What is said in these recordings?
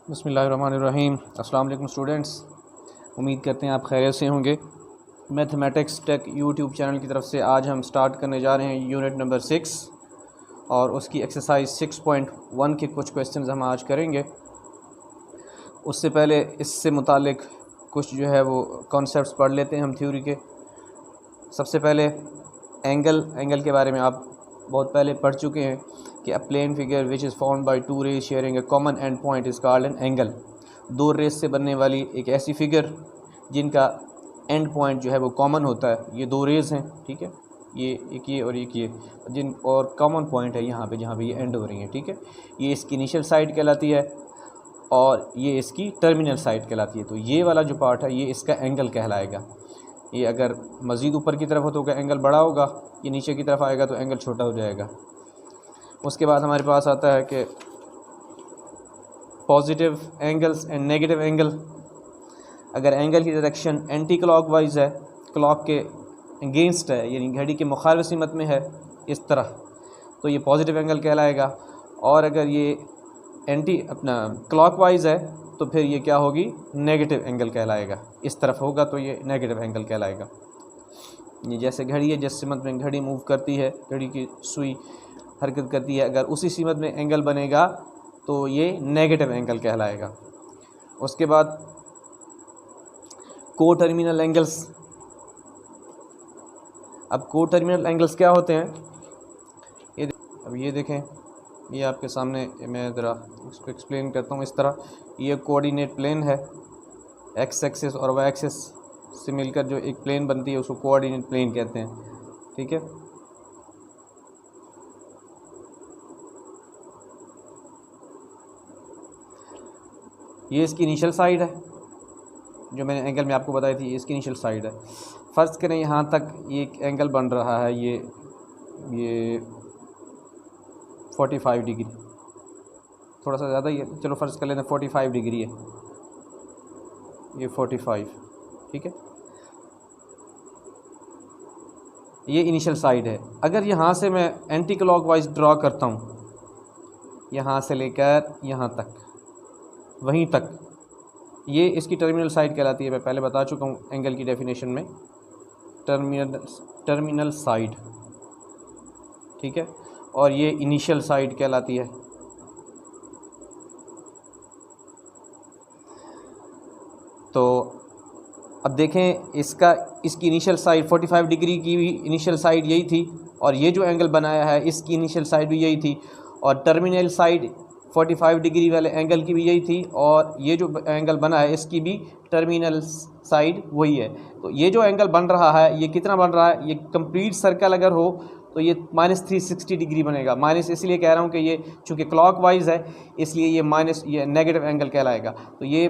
बिस्मिल्लाहिर्रहमानिर्रहीम। अस्सलाम वालेकुम स्टूडेंट्स, उम्मीद करते हैं आप खैरियत से होंगे। मैथमेटिक्स टेक यूट्यूब चैनल की तरफ से आज हम स्टार्ट करने जा रहे हैं यूनिट नंबर 6 और उसकी एक्सरसाइज 6.1 के कुछ क्वेश्चंस हम आज करेंगे। उससे पहले इससे मुतालिक कुछ जो है वो कॉन्सेप्ट्स पढ़ लेते हैं हम थ्योरी के। सबसे पहले एंगल के बारे में आप बहुत पहले पढ़ चुके हैं कि a plane figure which is formed by two rays sharing a common end point is called an angle. दो रेज से बनने वाली एक ऐसी फिगर जिनका एंड पॉइंट जो है वो कॉमन होता है। ये दो रेज हैं, ठीक है, ये एक ये और एक ये, जिन और कॉमन पॉइंट है यहाँ पे जहाँ पे ये एंड हो रही हैं, ठीक है। ये इसकी इनिशियल साइड कहलाती है और ये इसकी टर्मिनल साइड कहलाती है। तो ये वाला जो पार्ट है ये इसका एंगल कहलाएगा। ये अगर मज़ीद ऊपर की तरफ हो तो एंगल बड़ा होगा, ये नीचे की तरफ आएगा तो एंगल छोटा हो जाएगा। उसके बाद हमारे पास आता है कि positive angles and negative angle. अगर एंगल की डायरेक्शन एंटी क्लॉकवाइज है, क्लॉक के अगेंस्ट है, यानी घड़ी के मुखालिफ सिमत में है इस तरह, तो ये पॉजिटिव एंगल कहलाएगा। और अगर ये एंटी क्लॉकवाइज है तो फिर ये क्या होगी, नेगेटिव एंगल कहलाएगा। इस तरफ होगा तो ये नेगेटिव एंगल कहलाएगा। ये जैसे घड़ी है, जिस सिमत में घड़ी मूव करती है, घड़ी की सुई हरकत करती है, अगर उसी सिमत में एंगल बनेगा तो ये नेगेटिव एंगल कहलाएगा। उसके बाद को टर्मिनल एंगल्स। अब को टर्मिनल एंगल्स क्या होते हैं, अब ये देखें, ये आपके सामने, मैं ज़रा इसको एक्सप्लेन करता हूँ। इस तरह ये कोऑर्डिनेट प्लेन है, एक्स एक्सिस और वाई एक्सिस से मिलकर जो एक प्लेन बनती है उसको कोऑर्डिनेट प्लेन कहते हैं, ठीक है। ये इसकी इनिशियल साइड है, जो मैंने एंगल में आपको बताई थी, ये इसकी इनिशियल साइड है। फ़र्ज़ करें यहाँ तक ये एक एंगल बन रहा है, ये 45 डिग्री, थोड़ा सा ज़्यादा ही है, चलो फ़र्ज़ कर लेते हैं 45 डिग्री है, ये 45, ठीक है। ये इनिशियल साइड है। अगर यहाँ से मैं एंटी क्लॉकवाइज ड्रॉ करता हूँ, यहाँ से लेकर यहाँ तक, वहीं तक, ये इसकी टर्मिनल साइड कहलाती है। मैं पहले बता चुका हूँ एंगल की डेफिनेशन में, टर्मिनल साइड, ठीक है। और ये इनिशियल साइड कहलाती है। तो अब देखें, इसकी इनिशियल साइड 45 डिग्री की भी इनिशियल साइड यही थी, और ये जो एंगल बनाया है इसकी इनिशियल साइड भी यही थी, और टर्मिनल साइड 45 डिग्री वाले एंगल की भी यही थी, और ये जो एंगल बना है इसकी भी टर्मिनल साइड वही है। तो ये जो एंगल बन रहा है ये कितना बन रहा है, ये कंप्लीट सर्कल अगर हो तो ये -360 डिग्री बनेगा। माइनस इसलिए कह रहा हूँ कि ये चूँकि क्लॉकवाइज है इसलिए ये नेगेटिव एंगल कहलाएगा। तो ये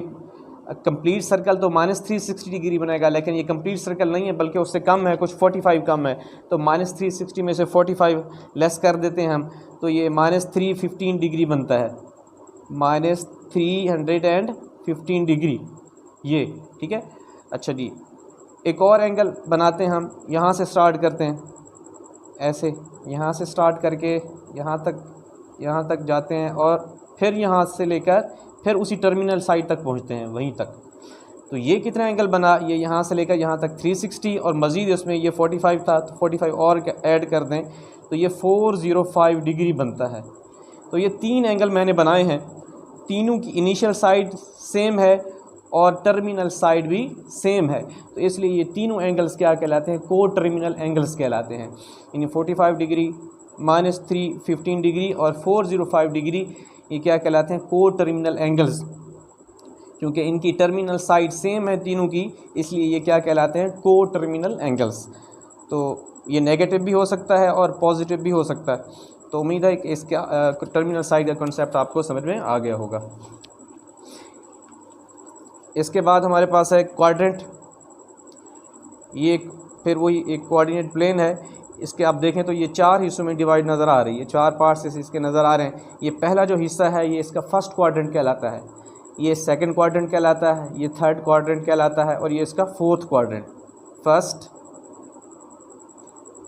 कंप्लीट सर्कल तो -360 डिग्री बनेगा, लेकिन ये कंप्लीट सर्कल नहीं है बल्कि उससे कम है, कुछ 45 कम है। तो -360 में से 45 लेस कर देते हैं हम, तो ये -315 डिग्री बनता है, -315 डिग्री ये, ठीक है। अच्छा जी, एक और एंगल बनाते हैं हम, यहाँ से स्टार्ट करते हैं, ऐसे यहाँ से स्टार्ट करके यहाँ तक जाते हैं, और फिर यहाँ से लेकर फिर उसी टर्मिनल साइड तक पहुँचते हैं, वहीं तक। तो ये कितना एंगल बना, ये यहाँ से लेकर यहाँ तक 360, और मज़ीद इसमें ये 45 था तो 45 और ऐड कर दें तो ये 405 डिग्री बनता है। तो ये 3 एंगल मैंने बनाए हैं, तीनों की इनिशियल साइड सेम है और टर्मिनल साइड भी सेम है, तो इसलिए ये तीनों एंगल्स क्या कहलाते हैं, को टर्मिनल एंगल्स कहलाते हैं। यानी 45 डिग्री, -315 डिग्री और 405 डिग्री, ये क्या कहलाते हैं, को टर्मिनल एंगल्स। क्योंकि इनकी टर्मिनल साइड सेम है तीनों की, इसलिए ये क्या कहलाते हैं, को टर्मिनल एंगल्स। तो ये नेगेटिव भी हो सकता है और पॉजिटिव भी हो सकता है। तो उम्मीद है कि इसका टर्मिनल साइड का कॉन्सेप्ट आपको समझ में आ गया होगा। इसके बाद हमारे पास है क्वाड्रेंट। ये फिर वही एक कोऑर्डिनेट प्लेन है। इसके आप देखें तो ये 4 हिस्सों में डिवाइड नज़र आ रही है, 4 पार्ट्स इसके नज़र आ रहे हैं। ये पहला जो हिस्सा है ये इसका फर्स्ट क्वाड्रेंट कहलाता है, ये सेकंड क्वाड्रेंट कहलाता है, ये थर्ड क्वाड्रेंट कहलाता है, और ये इसका फोर्थ क्वाड्रेंट। फर्स्ट,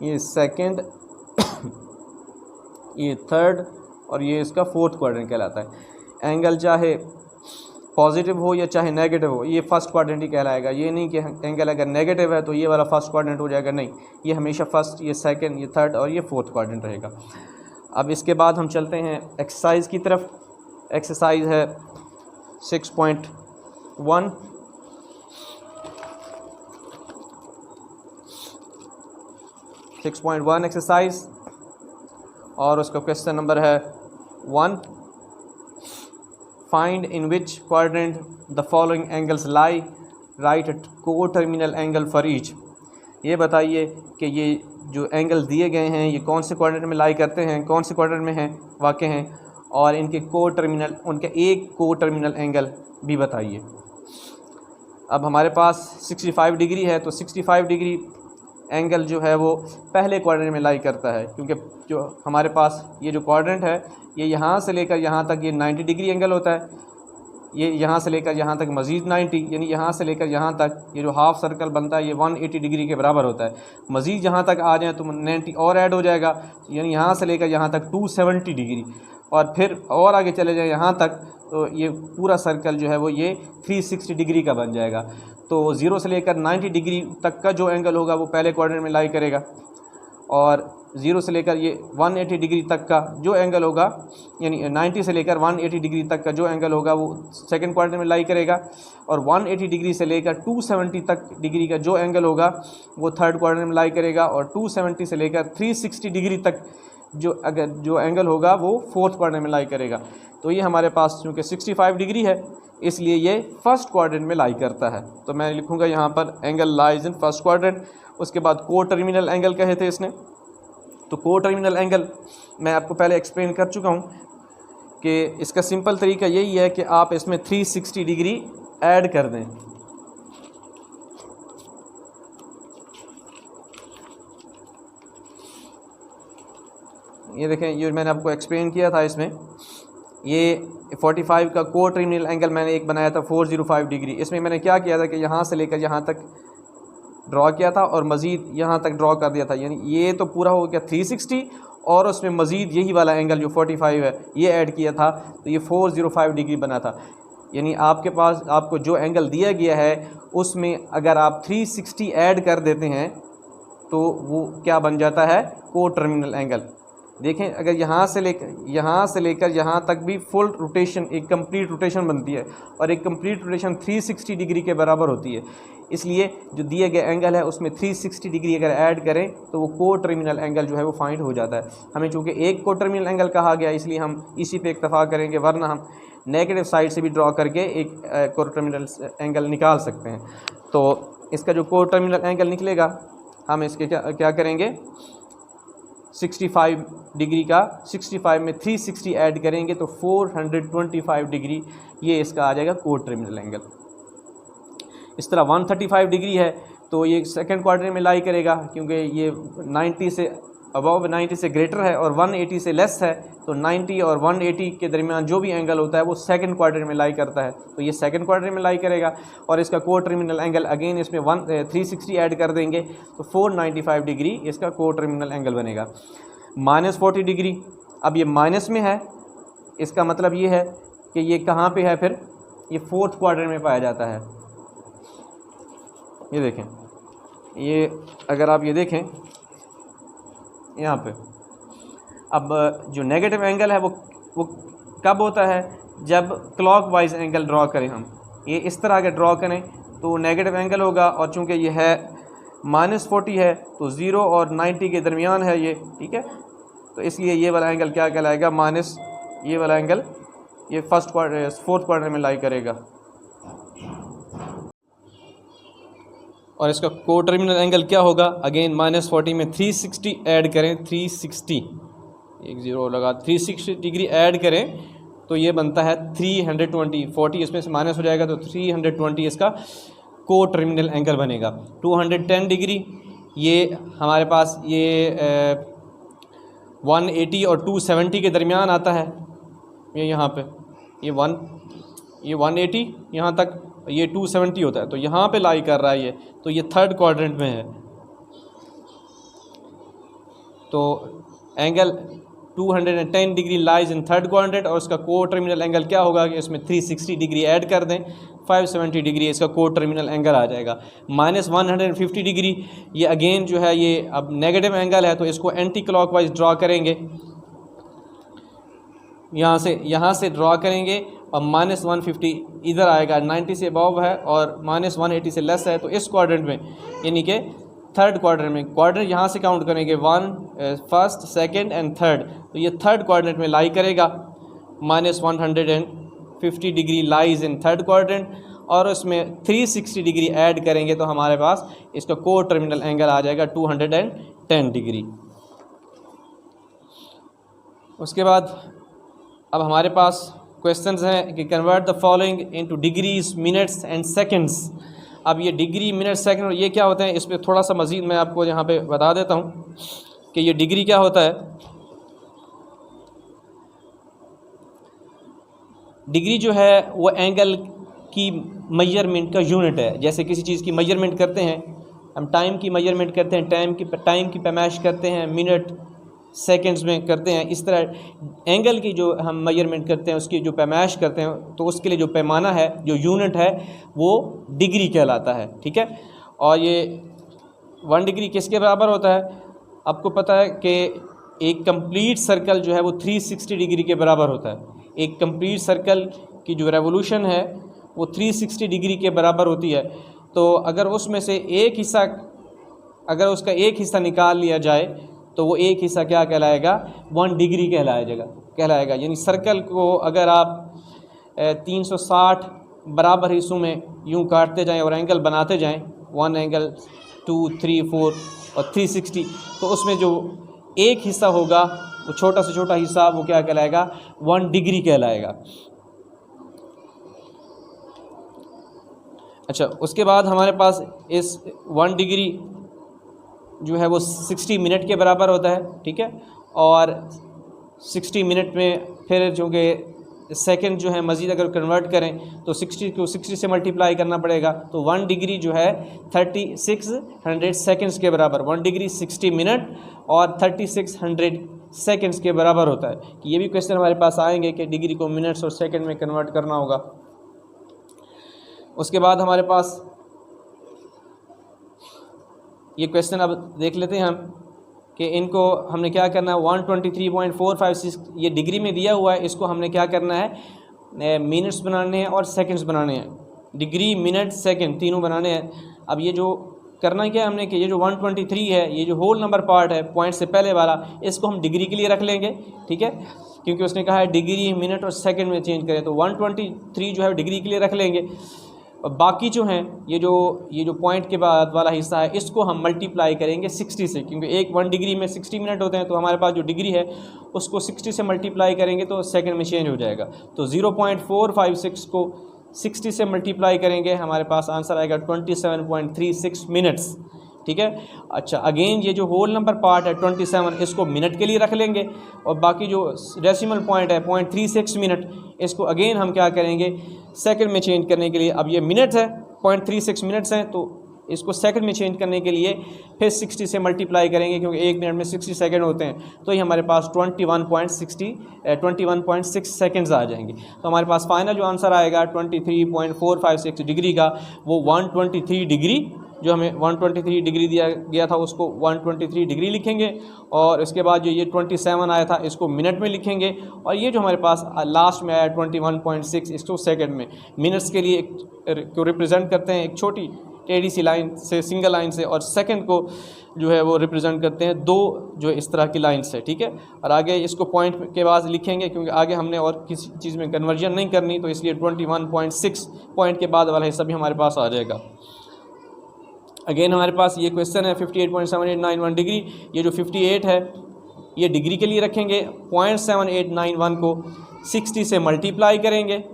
ये सेकंड, ये थर्ड, और ये इसका फोर्थ क्वाड्रेंट कहलाता है। एंगल चाहे पॉजिटिव हो या चाहे नेगेटिव हो, ये फर्स्ट क्वाड्रेंट ही कहलाएगा। ये नहीं कि एंगल अगर नेगेटिव है तो ये वाला फर्स्ट क्वाड्रेंट हो जाएगा, नहीं, ये हमेशा फर्स्ट, ये सेकंड, ये थर्ड और ये फोर्थ क्वाड्रेंट रहेगा। अब इसके बाद हम चलते हैं एक्सरसाइज की तरफ। एक्सरसाइज है 6.1। एक्सरसाइज, और उसका क्वेश्चन नंबर है 1। Find in which quadrant the following angles lie, write at coterminal angle for each. ये बताइए कि ये जो एंगल दिए गए हैं ये कौन से क्वाड्रेंट में लाई करते हैं, कौन से क्वाड्रेंट में हैं, वाक़ हैं, और इनके को टर्मिनल, उनके एक को टर्मिनल एंगल भी बताइए। अब हमारे पास 65 डिग्री है, तो 65 डिग्री एंगल जो है वो पहले क्वाड्रेंट में लाई करता है, क्योंकि जो हमारे पास ये जो क्वाड्रेंट है ये यहाँ से लेकर यहाँ तक ये 90 डिग्री एंगल होता है, ये यहाँ से लेकर यहाँ तक मज़ीद 90, यानी यहाँ से लेकर यहाँ तक ये जो हाफ़ सर्कल बनता है ये 180 डिग्री के बराबर होता है। मज़ीद यहाँ तक आ जाए तो 90 और ऐड हो जाएगा, यानी यहाँ से लेकर यहाँ तक 270 डिग्री, और फिर और आगे चले जाए यहाँ तक तो ये पूरा सर्कल जो है वो ये 360 डिग्री का बन जाएगा। तो 0 से लेकर 90 डिग्री तक का जो एंगल होगा वो पहले क्वाड्रेंट में लाई करेगा, और 0 से लेकर ये 180 डिग्री तक का जो एंगल होगा, यानी 90 से लेकर 180 डिग्री तक का जो एंगल होगा वो सेकंड क्वाड्रेंट में लाई करेगा, और 180 डिग्री से लेकर 270 तक डिग्री का जो एंगल होगा वो थर्ड क्वाड्रेंट में लाई करेगा, और 270 से लेकर 360 डिग्री तक जो एंगल होगा वो फोर्थ क्वाड्रेंट में लाई करेगा। तो ये हमारे पास चूँकि 65 डिग्री है इसलिए ये फर्स्ट क्वाड्रेंट में लाई करता है। तो मैं लिखूँगा यहाँ पर angle lies in first quadrant. उसके बाद को टर्मिनल एंगल कहे थे इसने, तो को टर्मिनल एंगल मैं आपको पहले एक्सप्लेन कर चुका हूँ कि इसका सिंपल तरीका यही है कि आप इसमें 360 डिग्री ऐड कर दें। ये देखें, ये मैंने आपको एक्सप्लेन किया था, इसमें ये 45 का को टर्मिनल एंगल मैंने एक बनाया था 405 डिग्री। इसमें मैंने क्या किया था कि यहाँ से लेकर यहाँ तक ड्रॉ किया था और मज़ीद यहाँ तक ड्रॉ कर दिया था, यानी ये तो पूरा हो गया 360 और उसमें मज़ीद यही वाला एंगल जो 45 है ये ऐड किया था, तो ये 405 डिग्री बना था। यानी आपके पास आपको जो एंगल दिया गया है उसमें अगर आप 360 ऐड कर देते हैं तो वो क्या बन जाता है, को टर्मिनल एंगल। देखें, अगर यहाँ से लेकर यहाँ तक भी फुल रोटेशन, एक कंप्लीट रोटेशन बनती है, और एक कंप्लीट रोटेशन 360 डिग्री के बराबर होती है। इसलिए जो दिए गए एंगल है उसमें 360 डिग्री अगर ऐड करें तो वो को टर्मिनल एंगल जो है वो फाइंड हो जाता है। हमें चूँकि एक को टर्मिनल एंगल कहा गया इसलिए हम इसी पे इक्तफा करेंगे, वरना हम नेगेटिव साइड से भी ड्रॉ करके एक को टर्मिनल एंगल निकाल सकते हैं। तो इसका जो को टर्मिनल एंगल निकलेगा, हम इसके क्या करेंगे, 65 डिग्री का 65 में 360 ऐड करेंगे तो 425 डिग्री ये इसका आ जाएगा को टर्मिनल एंगल। इस तरह 135 डिग्री है तो ये सेकंड क्वाड्रेंट में लाई करेगा, क्योंकि ये 90 से अबव 90 से ग्रेटर है और 180 से लेस है, तो 90 और 180 के दरमियान जो भी एंगल होता है वो सेकंड क्वाड्रेंट में लाई करता है, तो ये सेकंड क्वाड्रेंट में लाई करेगा। और इसका को टर्मिनल एंगल अगेन इसमें 360 ऐड कर देंगे तो 495 डिग्री इसका को टर्मिनल एंगल बनेगा। -40 डिग्री, अब ये माइनस में है, इसका मतलब ये है कि ये कहाँ पे है, फिर ये फोर्थ क्वाड्रेंट में पाया जाता है। ये देखें, ये अगर आप ये देखें यहाँ पे, अब जो नेगेटिव एंगल है वो कब होता है, जब क्लॉकवाइज एंगल ड्रॉ करें हम। ये इस तरह अगर ड्रॉ करें तो नेगेटिव एंगल होगा, और चूँकि ये है -40 है तो 0 और 90 के दरमियान है ये, ठीक है, तो इसलिए ये वाला एंगल क्या कहलाएगा, माइनस ये वाला एंगल ये फोर्थ क्वाड्रेंट में लाई करेगा। और इसका को टर्मिनल एंगल क्या होगा, अगेन -40 में 360 ऐड करें, 360 एक ज़ीरो लगा 360 डिग्री ऐड करें तो ये बनता है 320, 40 इसमें से माइनस हो जाएगा तो 320 इसका को टर्मिनल एंगल बनेगा। 210 डिग्री ये हमारे पास ये 180 और 270 के दरमियान आता है, ये यहाँ पे ये 180 यहाँ तक, ये 270 होता है, तो यहाँ पे लाई कर रहा है ये, तो ये थर्ड क्वाड्रेंट में है। तो angle 210 degree lies in third quadrant, और उसका को टर्मिनल एंगल क्या होगा कि इसमें 360 डिग्री ऐड कर दें, 570 डिग्री इसका को टर्मिनल एंगल आ जाएगा। -150 डिग्री ये अगेन जो है ये अब नेगेटिव एंगल है, तो इसको एंटी क्लॉकवाइज ड्रॉ करेंगे, यहाँ से ड्रॉ करेंगे और -150 इधर आएगा, 90 से अबव है और -180 से लेस है, तो इस क्वाड्रेंट में यानी कि थर्ड क्वाड्रेंट में, क्वाड्रेंट यहाँ से काउंट करेंगे 1 फर्स्ट सेकंड एंड थर्ड, तो ये थर्ड क्वाड्रेंट में लाई करेगा। -150 degree lies in third quadrant, और उसमें 360 डिग्री ऐड करेंगे तो हमारे पास इसका को टर्मिनल एंगल आ जाएगा 210 डिग्री। उसके बाद अब हमारे पास क्वेश्चंस हैं कि convert the following into degrees, minutes and seconds. अब ये डिग्री, मिनट, सेकंड और ये क्या होते हैं, इस पर थोड़ा सा मज़ीद मैं आपको यहाँ पे बता देता हूँ कि ये डिग्री क्या होता है। डिग्री जो है वो एंगल की मेजरमेंट का यूनिट है। जैसे किसी चीज़ की मेजरमेंट करते हैं हम, टाइम की मेजरमेंट करते हैं, टाइम की पैमाइश करते हैं, मिनट सेकंड्स में करते हैं, इस तरह एंगल की जो हम मेजरमेंट करते हैं उसकी जो पैमाइश करते हैं, तो उसके लिए जो पैमाना है, जो यूनिट है, वो डिग्री कहलाता है। ठीक है, और ये 1 डिग्री किसके बराबर होता है? आपको पता है कि एक कंप्लीट सर्कल जो है वो 360 डिग्री के बराबर होता है। एक कंप्लीट सर्कल की जो रेवोल्यूशन है वो 360 डिग्री के बराबर होती है। तो अगर उसमें से उसका एक हिस्सा निकाल लिया जाए तो वो एक हिस्सा क्या कहलाएगा? 1 डिग्री कहलाएगा। यानी सर्कल को अगर आप 360 बराबर हिस्सों में यूं काटते जाएं और एंगल बनाते जाएं, 1 एंगल, 2, 3, 4 और 360, तो उसमें जो एक हिस्सा होगा वो छोटा से छोटा हिस्सा वो क्या कहलाएगा? 1 डिग्री कहलाएगा। अच्छा, उसके बाद हमारे पास इस 1 डिग्री जो है वो 60 मिनट के बराबर होता है। ठीक है, और 60 मिनट में फिर जो कि सेकंड जो है मज़ीद अगर कन्वर्ट करें तो 60 को 60 से मल्टीप्लाई करना पड़ेगा, तो 1 डिग्री जो है 3600 सेकंड्स के बराबर, 1 डिग्री 60 मिनट और 3600 सेकंड्स के बराबर होता है। कि ये भी क्वेश्चन हमारे पास आएंगे कि डिग्री को मिनट्स और सेकंड में कन्वर्ट करना होगा। उसके बाद हमारे पास ये क्वेश्चन अब देख लेते हैं हम कि इनको हमने क्या करना है। 123.456 ये डिग्री में दिया हुआ है, इसको हमने क्या करना है? मिनट्स बनाने हैं और सेकंड्स बनाने हैं। डिग्री, मिनट, सेकंड तीनों बनाने हैं। अब ये जो करना क्या है हमने कि ये जो 123 है, ये जो होल नंबर पार्ट है पॉइंट से पहले वाला, इसको हम डिग्री के लिए रख लेंगे। ठीक है, क्योंकि उसने कहा है डिग्री, मिनट और सेकंड में चेंज करें, तो 123 जो है डिग्री के लिए रख लेंगे। और बाकी जो हैं ये जो पॉइंट के बाद वाला हिस्सा है, इसको हम मल्टीप्लाई करेंगे 60 से, क्योंकि 1 डिग्री में 60 मिनट होते हैं, तो हमारे पास जो डिग्री है उसको 60 से मल्टीप्लाई करेंगे तो सेकंड में चेंज हो जाएगा। तो 0.456 को 60 से मल्टीप्लाई करेंगे, हमारे पास आंसर आएगा 27.36 मिनट्स। ठीक है, अच्छा, अगेन ये जो होल नंबर पार्ट है 27, इसको मिनट के लिए रख लेंगे, और बाकी जो डेसिमल पॉइंट है 0.36 मिनट, इसको अगेन हम क्या करेंगे? सेकंड में चेंज करने के लिए, अब ये मिनट है, 0.36 मिनट्स हैं, तो इसको सेकंड में चेंज करने के लिए फिर 60 से मल्टीप्लाई करेंगे, क्योंकि 1 मिनट में 60 सेकंड होते हैं, तो ये हमारे पास 21.6 सेकंड्स आ जाएंगे। तो हमारे पास फाइनल जो आंसर आएगा 23.456 डिग्री का, वो 123 डिग्री, जो हमें 123 डिग्री दिया गया था उसको 123 डिग्री लिखेंगे, और इसके बाद जो ये 27 आया था इसको मिनट में लिखेंगे, और ये जो हमारे पास लास्ट में आया 21.6, इसको सेकंड में। मिनट्स के लिए को रिप्रेजेंट करते हैं एक छोटी टेढ़ी सी लाइन से, सिंगल लाइन से, और सेकंड को जो है वो रिप्रेजेंट करते हैं 2 जो इस तरह की लाइन से। ठीक है, और आगे इसको पॉइंट के बाद लिखेंगे, क्योंकि आगे हमने और किसी चीज़ में कन्वर्जन नहीं करनी, तो इसलिए 21.6 पॉइंट के बाद वाला हिस्सा भी हमारे पास आ जाएगा। अगेन हमारे पास ये क्वेश्चन है 58.7891 डिग्री, ये जो 58 है ये डिग्री के लिए रखेंगे, 0.7891 को 60 से मल्टीप्लाई करेंगे,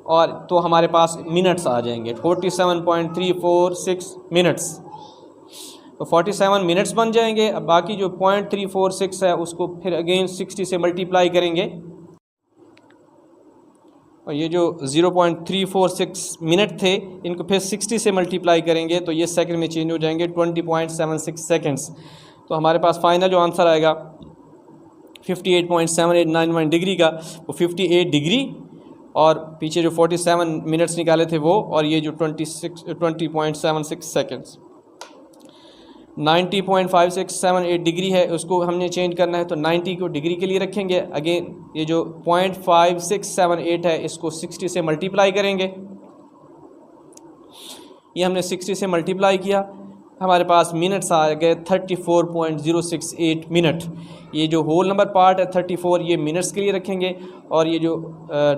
और तो हमारे पास मिनट्स आ जाएंगे 47.346 मिनट्स। तो 47 मिनट्स बन जाएंगे। अब बाकी जो 0.346 है उसको फिर अगेन 60 से मल्टीप्लाई करेंगे, और ये जो 0.346 मिनट थे इनको फिर 60 से मल्टीप्लाई करेंगे, तो ये सेकंड में चेंज हो जाएंगे 20.76 सेकंड्स। तो हमारे पास फाइनल जो आंसर आएगा 58.7891 डिग्री का वो 58 डिग्री, और पीछे जो 47 मिनट्स निकाले थे वो, और ये जो 20.76 सेकेंड्स। 90.5678 डिग्री है, उसको हमने चेंज करना है तो 90 को डिग्री के लिए रखेंगे। अगेन ये जो 0.5678 है इसको 60 से मल्टीप्लाई करेंगे। ये हमने 60 से मल्टीप्लाई किया, हमारे पास मिनट्स आ गए 34.068 मिनट। ये जो होल नंबर पार्ट है 34 ये मिनट्स के लिए रखेंगे, और ये जो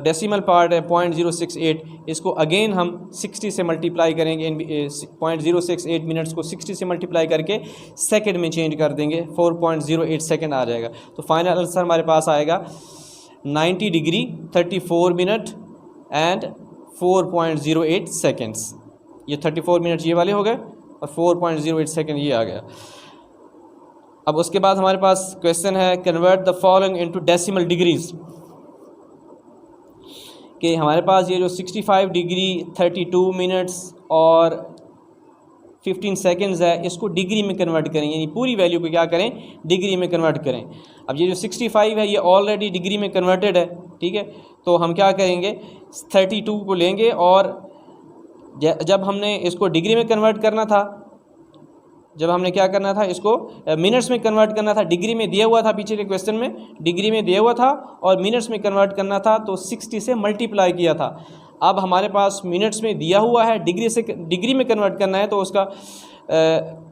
डेसिमल पार्ट है 0.068 इसको अगेन हम 60 से मल्टीप्लाई करेंगे। 0.068 मिनट्स को 60 से मल्टीप्लाई करके सेकंड में चेंज कर देंगे, 4.08 सेकंड आ जाएगा। तो फाइनल आंसर हमारे पास आएगा 90 डिग्री 34 मिनट एंड 4.08 सेकेंड्स। ये 34 मिनट ये वाले हो गए और 4.08 सेकेंड ये आ गया। अब उसके बाद हमारे पास क्वेश्चन है convert the following into decimal degrees, कि हमारे पास ये जो 65 डिग्री 32 मिनट्स और 15 सेकेंड्स है इसको डिग्री में कन्वर्ट करें, यानी पूरी वैल्यू को क्या करें, डिग्री में कन्वर्ट करें। अब ये जो 65 है ये ऑलरेडी डिग्री में कन्वर्टेड है, ठीक है। तो हम क्या करेंगे 32 को लेंगे, और जब हमने इसको डिग्री में कन्वर्ट करना था, जब हमने क्या करना था इसको मिनट्स में कन्वर्ट करना था, डिग्री में दिया हुआ था पीछे के क्वेश्चन में, डिग्री में दिया हुआ था और मिनट्स में कन्वर्ट करना था तो 60 से मल्टीप्लाई किया था। अब हमारे पास मिनट्स में दिया हुआ है, डिग्री में कन्वर्ट करना है तो उसका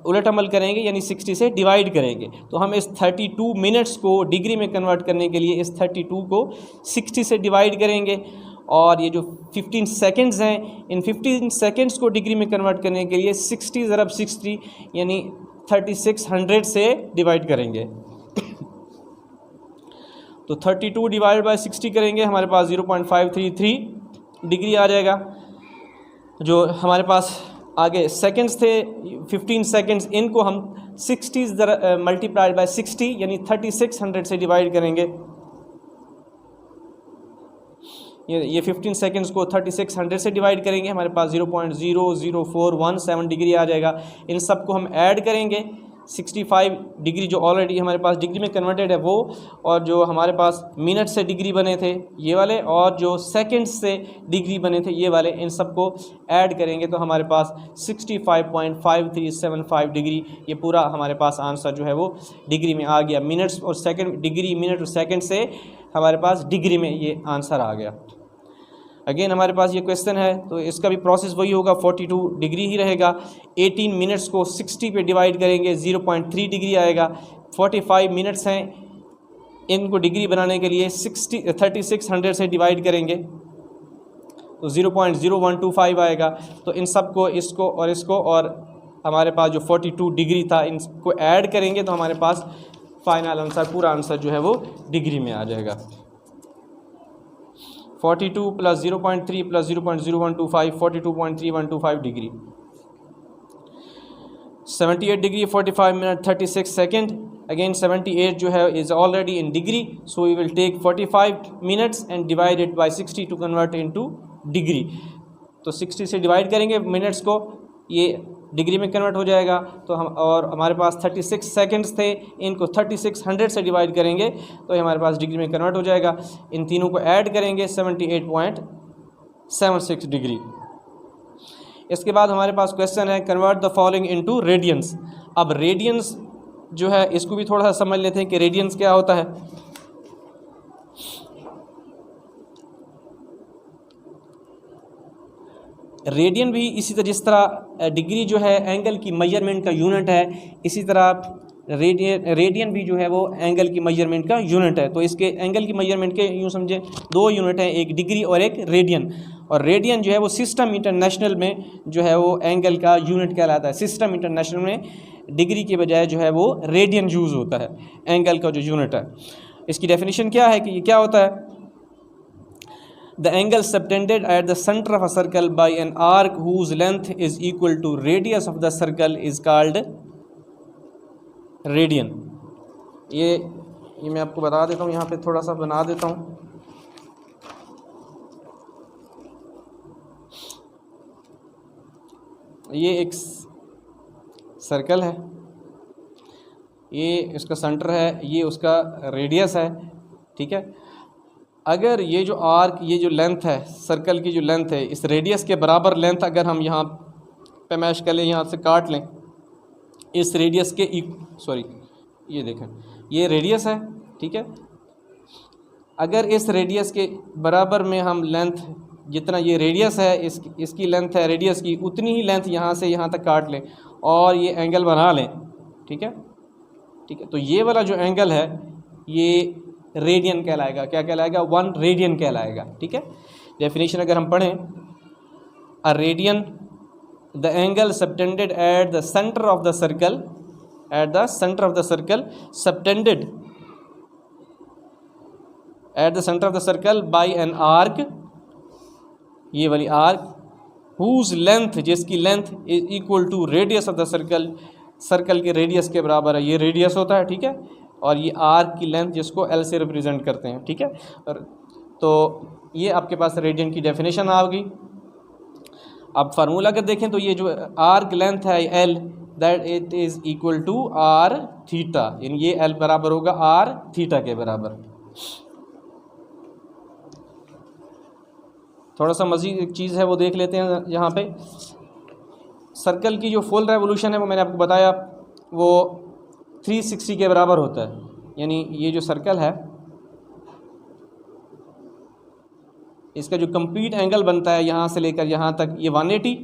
उलट अमल करेंगे, यानी 60 से डिवाइड करेंगे। तो हम इस 32 मिनट्स को डिग्री में कन्वर्ट करने के लिए इस 32 को 60 से डिवाइड करेंगे, और ये जो 15 सेकेंड्स हैं इन 15 सेकेंड्स को डिग्री में कन्वर्ट करने के लिए 60 ज़रब 60 यानी 3600 से डिवाइड करेंगे। तो 32 डिवाइड बाय 60 करेंगे, हमारे पास 0.533 डिग्री आ जाएगा। जो हमारे पास आगे सेकेंड्स थे 15 सेकेंड्स, इनको हम 60 मल्टीप्लाइड बाय 60 यानी 3600 से डिवाइड करेंगे। ये 15 सेकेंड्स को 3600 से डिवाइड करेंगे, हमारे पास 0.00417 डिग्री आ जाएगा। इन सब को हम ऐड करेंगे, 65 डिग्री जो ऑलरेडी हमारे पास डिग्री में कन्वर्टेड है वो, और जो हमारे पास मिनट से डिग्री बने थे ये वाले, और जो सेकंड्स से डिग्री बने थे ये वाले, इन सब को ऐड करेंगे तो हमारे पास 65.5375 डिग्री, ये पूरा हमारे पास आंसर जो है वो डिग्री में आ गया। मिनट्स और सेकंड, डिग्री मिनट और सेकंड से हमारे पास डिग्री में ये आंसर आ गया। अगेन हमारे पास ये क्वेश्चन है तो इसका भी प्रोसेस वही होगा, 42 डिग्री ही रहेगा। 18 मिनट्स को 60 पे डिवाइड करेंगे, 0.3 डिग्री आएगा। 45 मिनट्स हैं, इनको डिग्री बनाने के लिए 3600 से डिवाइड करेंगे तो 0.0125 आएगा। तो इन सब को, इसको और इसको, और हमारे पास जो 42 डिग्री था इनको ऐड करेंगे तो हमारे पास फाइनल आंसर, पूरा आंसर जो है वो डिग्री में आ जाएगा। 42 plus 0.3 plus 0.0125 42.3125 degree. 78 degree 45 minute 36 second. Again 78 जो है is already in degree, so we will take 45 minutes and divide it by 60 to convert into degree. तो 60 से डिवाइड करेंगे मिनट्स को, ये डिग्री में कन्वर्ट हो जाएगा। तो हम, और हमारे पास 36 सेकंड्स थे, इनको 3600 से डिवाइड करेंगे तो ये हमारे पास डिग्री में कन्वर्ट हो जाएगा। इन तीनों को ऐड करेंगे 78.76 डिग्री। इसके बाद हमारे पास क्वेश्चन है convert the following into radiance. अब रेडियंस जो है इसको भी थोड़ा सा समझ लेते हैं कि रेडियंस क्या होता है। रेडियन भी इसी तरह, जिस तरह डिग्री जो है एंगल की मेजरमेंट का यूनिट है, इसी तरह रेडियन भी जो है वो एंगल की मेजरमेंट का यूनिट है। तो इसके एंगल की मेजरमेंट के यूँ समझे दो यूनिट हैं, एक डिग्री और एक रेडियन। और रेडियन जो है वो सिस्टम इंटरनेशनल में जो है वो एंगल का यूनिट कहलाता है। सिस्टम इंटरनेशनल में डिग्री के बजाय जो है वो रेडियन यूज़ होता है एंगल का जो यूनिट है। इसकी डेफिनेशन क्या है कि ये क्या होता है, the angle subtended at the centre of a circle by an arc whose length is equal to radius of the circle is called radian. ये मैं आपको बता देता हूँ, यहाँ पे थोड़ा सा बना देता हूँ। ये एक सर्कल है, ये इसका सेंटर है, ये उसका रेडियस है, ठीक है। अगर ये जो आर्क, ये जो लेंथ है सर्कल की जो लेंथ है, इस रेडियस के बराबर लेंथ अगर हम यहाँ पे मैश कर लें, यहाँ से काट लें इस रेडियस के सॉरी ये देखें ये रेडियस है, ठीक है। अगर इस रेडियस के बराबर में हम लेंथ, जितना ये रेडियस है इसकी लेंथ है रेडियस की, उतनी ही लेंथ यहाँ से यहाँ तक काट लें और ये एंगल बना लें, ठीक है, ठीक है। तो ये वाला जो एंगल है ये रेडियन कहलाएगा। क्या कहलाएगा? 1 रेडियन कहलाएगा, ठीक है। डेफिनेशन अगर हम पढ़ें, a radian the angle subtended at the centre of the circle, at the centre of the circle subtended at the centre of the circle by an arc, ये वाली आर्क, हुज लेंथ, जिसकी length is equal to radius of the circle, circle के radius के बराबर है, ये radius होता है, ठीक है। और ये आर्क की लेंथ जिसको एल से रिप्रेजेंट करते हैं, ठीक है। और तो ये आपके पास रेडियन की डेफिनेशन आ गई। अब फार्मूला अगर देखें तो ये जो आर्क लेंथ है L, that it is equal to R theta, यानी ये एल बराबर होगा आर थीटा के बराबर। थोड़ा सा मज़ीद एक चीज़ है वो देख लेते हैं यहाँ पे। सर्कल की जो फुल रेवोल्यूशन है वो मैंने आपको बताया वो 360 के बराबर होता है, यानी ये जो सर्कल है इसका जो कंप्लीट एंगल बनता है यहाँ से लेकर यहाँ तक ये 180,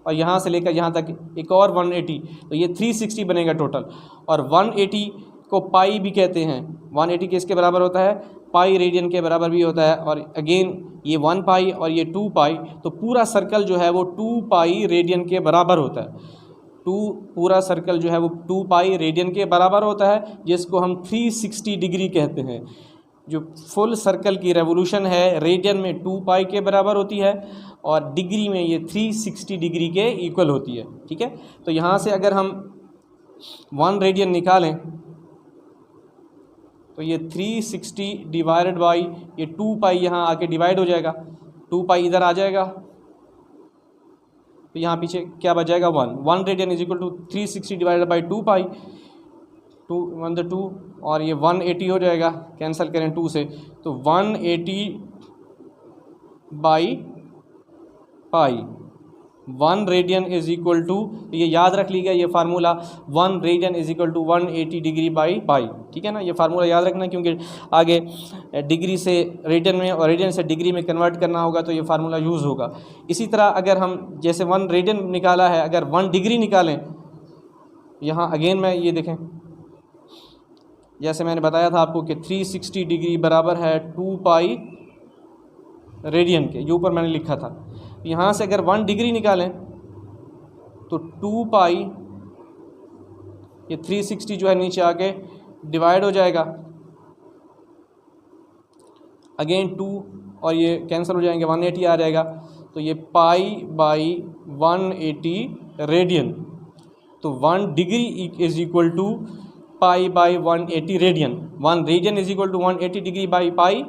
और यहाँ से लेकर यहाँ तक एक और 180, तो ये 360 बनेगा टोटल। और 180 को पाई भी कहते हैं, 180 किसके बराबर होता है? पाई रेडियन के बराबर भी होता है। और अगेन ये 1 पाई और ये 2 पाई, तो पूरा सर्कल जो है वो 2 पाई रेडियन के बराबर होता है। पूरा सर्कल जो है वो 2 पाई रेडियन के बराबर होता है, जिसको हम 360 डिग्री कहते हैं। जो फुल सर्कल की रेवोल्यूशन है रेडियन में 2 पाई के बराबर होती है और डिग्री में ये 360 डिग्री के इक्वल होती है, ठीक है। तो यहाँ से अगर हम 1 रेडियन निकालें तो ये 360 डिवाइडेड बाई ये 2 पाई यहाँ आके डिवाइड हो जाएगा, 2 पाई इधर आ जाएगा, तो यहाँ पीछे क्या बच जाएगा? 1 radian is equal to 360 divided by 2 pi, 2 1 2 और ये 180 हो जाएगा, कैंसिल करें 2 से, तो 180 by pi, 1 radian is equal to, ये याद रख लीजिएगा ये formula, 1 radian is equal to 180 degree by pi, ठीक है ना। ये फार्मूला याद रखना क्योंकि आगे डिग्री से रेडियन में और रेडियन से डिग्री में कन्वर्ट करना होगा तो ये फार्मूला यूज़ होगा। इसी तरह अगर हम जैसे 1 रेडियन निकाला है, अगर 1 डिग्री निकालें, यहाँ अगेन मैं ये देखें, जैसे मैंने बताया था आपको कि 360 डिग्री बराबर है 2 पाई रेडियन के, जो ऊपर मैंने लिखा था। यहाँ से अगर 1 डिग्री निकालें तो 2 पाई, ये 360 जो है नीचे आके डिवाइड हो जाएगा, अगेन 2 और ये कैंसिल हो जाएंगे, 180 आ जाएगा, तो ये पाई बाई 180 रेडियन, तो 1 degree is equal to pi by 180 radian. 1 radian is equal to 180 degree by pi,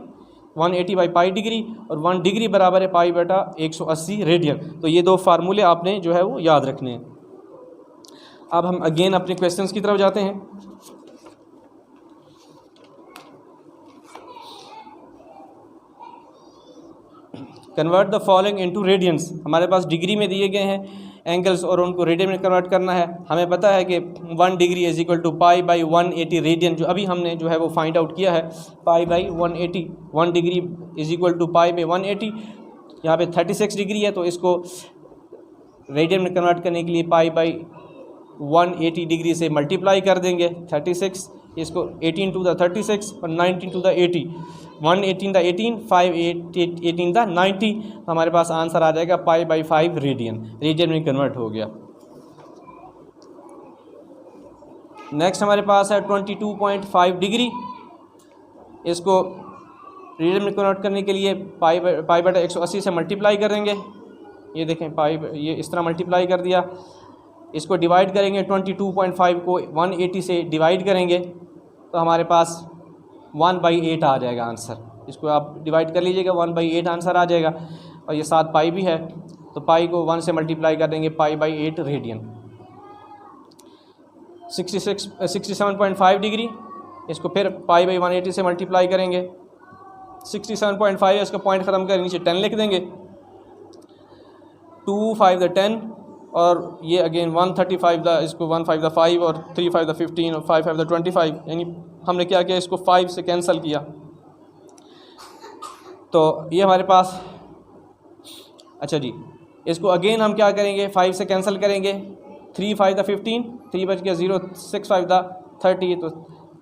180 by pi degree, और 1 डिग्री बराबर है पाई बटा 180 रेडियन। तो ये 2 फार्मूले आपने जो है वो याद रखने हैं। अब हम अगेन अपने क्वेश्चंस की तरफ जाते हैं। Convert the following into radiance, हमारे पास डिग्री में दिए गए हैं एंगल्स और उनको रेडियन में कन्वर्ट करना है। हमें पता है कि 1 degree is equal to pi by 180 radian, जो अभी हमने जो है वो फाइंड आउट किया है, pi by 180, 1 degree is equal to pi by 180। यहाँ पे 36 डिग्री है तो इसको रेडियन में कन्वर्ट करने के लिए पाई बाई 180 डिग्री से मल्टीप्लाई कर देंगे 36, इसको 18 टू द 36 और 19 टू द 80, 118 द 18, 5 18 द 90, हमारे पास आंसर आ जाएगा पाई बाई 5 रेडियन, रेडियन में कन्वर्ट हो गया। नेक्स्ट हमारे पास है 22.5 डिग्री, इसको रेडियन में कन्वर्ट करने के लिए पाई बटा 180 से मल्टीप्लाई करेंगे। ये देखें पाई, ये इस तरह मल्टीप्लाई कर दिया, इसको डिवाइड करेंगे 22.5 को 180 से डिवाइड करेंगे तो हमारे पास 1/8 आ जाएगा आंसर। इसको आप डिवाइड कर लीजिएगा, 1/8 आंसर आ जाएगा। और ये 7 पाई भी है तो पाई को 1 से मल्टीप्लाई कर देंगे, पाई बाई 8 रेडियन। 67.5 डिग्री, इसको फिर पाई बाई 180 से मल्टीप्लाई करेंगे। 67.5 है, इसका पॉइंट ख़त्म कर नीचे 10 लिख देंगे। 2 5 द 10 और ये अगेन 135 द, इसको 1 5 द 5 और 3 5 द 15 और 5 5 द 25, यानी हमने क्या किया, इसको 5 से कैंसिल किया। तो ये हमारे पास, अच्छा जी, इसको अगेन हम क्या करेंगे, 5 से कैंसिल करेंगे। 3 5 द 15, 3 बच गया 0, 6 5 द 30, तो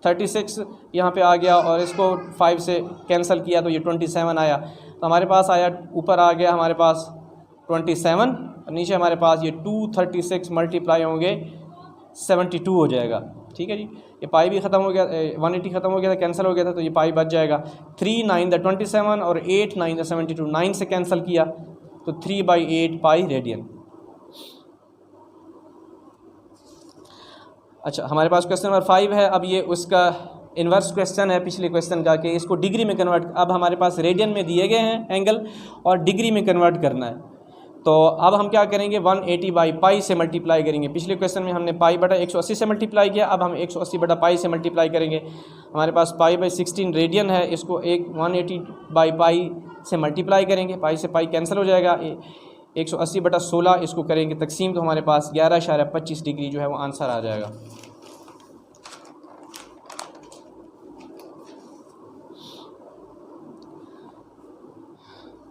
36 यहाँ पे आ गया और इसको 5 से कैंसिल किया तो ये 27 आया। तो हमारे पास आया, ऊपर आ गया हमारे पास 27 और नीचे हमारे पास ये 236 मल्टीप्लाई होंगे 72 हो जाएगा। ठीक है जी, ये पाई भी ख़त्म हो गया, 180 ख़त्म हो गया था, कैंसिल हो गया था, तो ये पाई बच जाएगा। 3 9 द 27 और 8 9 द 72, 9 से कैंसिल किया तो 3/8 पाई रेडियन। अच्छा, हमारे पास क्वेश्चन नंबर 5 है। अब ये उसका इन्वर्स क्वेश्चन है पिछले क्वेश्चन का, कि इसको डिग्री में कन्वर्ट, अब हमारे पास रेडियन में दिए गए हैं एंगल और डिग्री में कन्वर्ट करना है। तो अब हम क्या करेंगे, 180 बाई पाई से मल्टीप्लाई करेंगे। पिछले क्वेश्चन में हमने पाई बटा 180 से मल्टीप्लाई किया, अब हम 180 बटा पाई से मल्टीप्लाई करेंगे। हमारे पास पाई बाई 16 रेडियन है, इसको 180 बाई पाई से मल्टीप्लाई करेंगे, पाई से पाई कैंसिल हो जाएगा। 180 बटा 16 इसको करेंगे तकसीम, तो हमारे पास 11.25 डिग्री जो है वो आंसर आ जाएगा।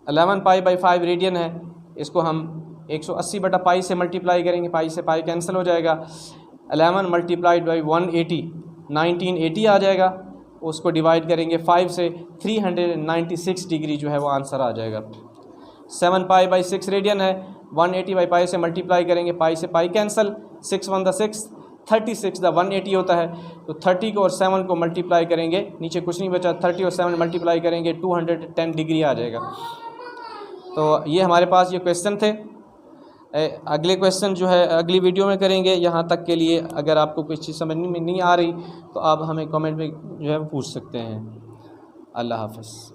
अलेवन पाई बाई 5 रेडियन है, इसको हम 180 बटा पाई से मल्टीप्लाई करेंगे, पाई से पाई कैंसिल हो जाएगा। 11 मल्टीप्लाइड बाई 180 1980 आ जाएगा, उसको डिवाइड करेंगे 5 से, 396 डिग्री जो है वो आंसर आ जाएगा। 7 पाई बाई 6 रेडियन है, 180 बाई पाई से मल्टीप्लाई करेंगे, पाई से पाई कैंसिल, 6 1 द 6, 36 द 180 होता है, तो 30 को और 7 को मल्टीप्लाई करेंगे, नीचे कुछ नहीं बचा, 30 और 7 मल्टीप्लाई करेंगे 210 डिग्री आ जाएगा। तो ये हमारे पास ये क्वेश्चन थे। अगले क्वेश्चन जो है अगली वीडियो में करेंगे। यहाँ तक के लिए अगर आपको कोई चीज़ समझ में नहीं आ रही तो आप हमें कमेंट में जो है पूछ सकते हैं। अल्लाह हाफ़िज़।